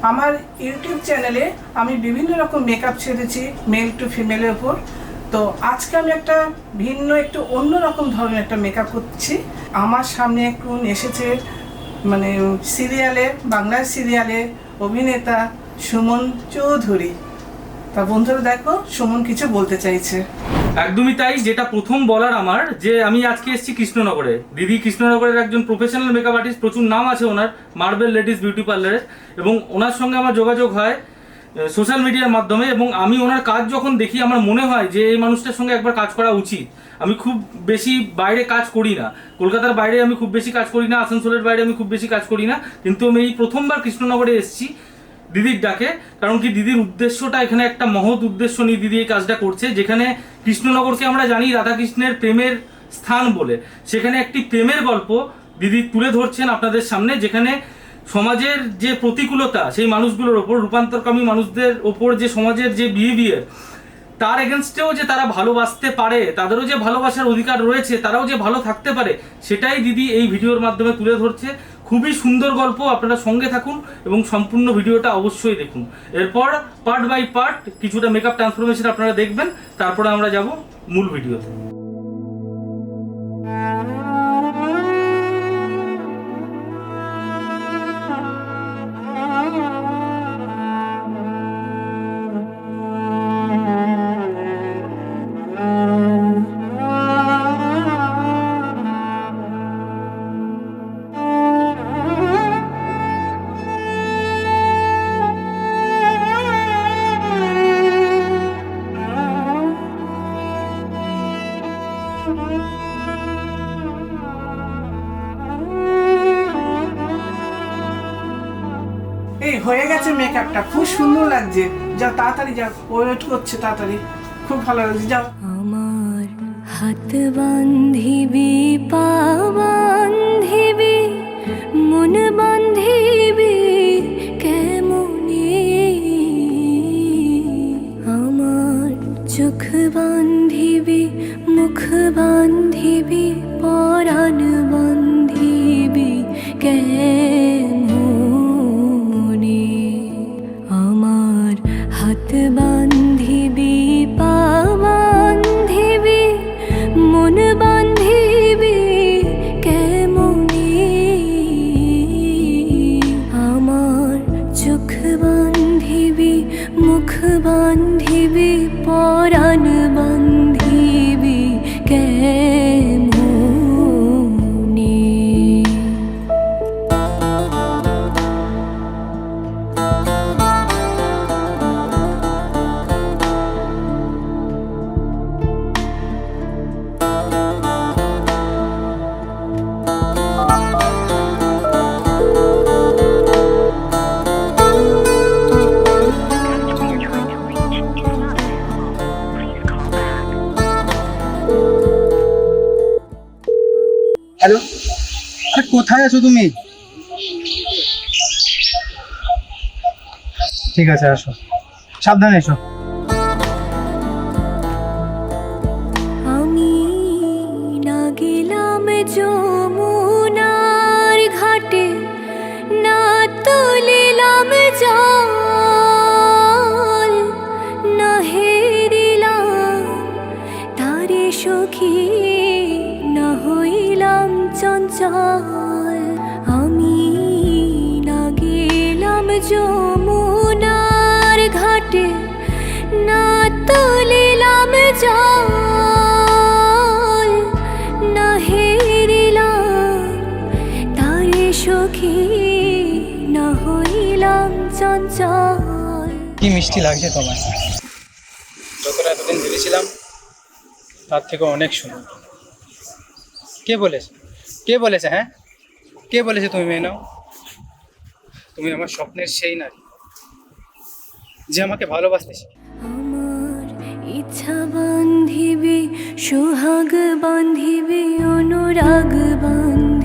আমার ইউটিউব চ্যানেলে আমি বিভিন্ন রকম মেকআপ ছেড়েছি মেল টু ফিমেলের ওপর। তো আজকে আমি একটা ভিন্ন একটু অন্যরকম ধরনের একটা মেকআপ করছি। আমার সামনে এখন এসেছে মানে সিরিয়ালে, বাংলার সিরিয়ালে অভিনেতা সুমন চৌধুরী। তা বন্ধুরা দেখো সুমন কিছু বলতে চাইছে। একদমই তাই, যেটা প্রথম বলার আমার যে আমি আজকে এসেছি কৃষ্ণনগরে। দিদি কৃষ্ণনগরের একজন প্রফেশনাল মেকআপ আর্টিস্ট, প্রচুর নাম আছে ওনার, মার্বেল লেডিস বিউটি পার্লারের, এবং ওনার সঙ্গে আমার যোগাযোগ হয় সোশ্যাল মিডিয়ার মাধ্যমে। এবং আমি ওনার কাজ যখন দেখি আমার মনে হয় যে এই মানুষটার সঙ্গে একবার কাজ করা উচিত। আমি খুব বেশি বাইরে কাজ করি না, কলকাতার বাইরে আমি খুব বেশি কাজ করি না, আসানসোলের বাইরে আমি খুব বেশি কাজ করি না, কিন্তু আমি এই প্রথমবার কৃষ্ণনগরে এসেছি দিদির ডাকে। কারণ কি, দিদির উদ্দেশ্যটা এখানে একটা মহৎ উদ্দেশ্য নিয়ে দিদি এই কাজটা করছে। যেখানে কৃষ্ণনগরকে আমরা জানি রাধাকৃষ্ণের প্রেমের স্থান বলে, সেখানে একটি প্রেমের গল্প দিদি তুলে ধরছেন আপনাদের সামনে। যেখানে সমাজের যে প্রতিকূলতা, সেই মানুষগুলোর ওপর, রূপান্তরকামী মানুষদের ওপর যে সমাজের যে বিহেভিয়ার, তার এগেনস্টেও যে তারা ভালোবাসতে পারে, তাদেরও যে ভালোবাসার অধিকার রয়েছে, তারাও যে ভালো থাকতে পারে, সেটাই দিদি এই ভিডিওর মাধ্যমে তুলে ধরছে। খুবই সুন্দর গল্প, আপনারা সঙ্গে থাকুন এবং সম্পূর্ণ ভিডিওটা অবশ্যই দেখুন। এরপর পার্ট বাই পার্ট কিছুটা মেকআপ ট্রান্সফরমেশন আপনারা দেখবেন, তারপরে আমরা যাব মূল ভিডিওতে। এই হয়ে গেছে মেকআপটা, খুব সুন্দর লাগছে। যা তাড়াতাড়ি যা, ওয়েট করছে, তাড়াতাড়ি, খুব ভালো লাগছে। যাও। আমার হাত বান্ধিবি, পা বান্ধিবি, মন বান্ধিবি কেমনে, আমার চোখ বান্ধিবি, মুখ বান্ধিবি, পরাণ বান্ধিবি কেমনে, আমার হাত বান্ধিবি, পা বান্ধিবি, মন বান্ধিবি কেমনে, আমার চোখ বান্ধিবি, মুখ বান্ধিবি, পরাণ বান্ধিবি কেমনে। হ্যালো, আরে কোথায় আছো তুমি? ঠিক আছে, আসো, সাবধানে এসো। আমি না গেলাম যমুনার ঘাটে, না তুলিলাম জল, না হেরিলাম তারে সখী, না হইলাম চঞ্চল। আমি না গেলাম যমুনার ঘাটে, না তুলিলাম জল, না হেরিলাম তারে সখী, না হইলাম চঞ্চল। কি মিষ্টি লাগছে তোমার, যতটা এতদিন ভেবেছিলাম তার থেকে অনেক সুন্দর। কে বলেছে, কে বলেছে, হ্যাঁ কে বলেছে তুমি মেয়ে নাও? তুমি আমার স্বপ্নের সেই নারী যে আমাকে ভালোবাসতে শিখে। আমার ইচ্ছা বান্ধিবি, সোহাগ বান্ধিবি, অনুরাগ বান্ধিবি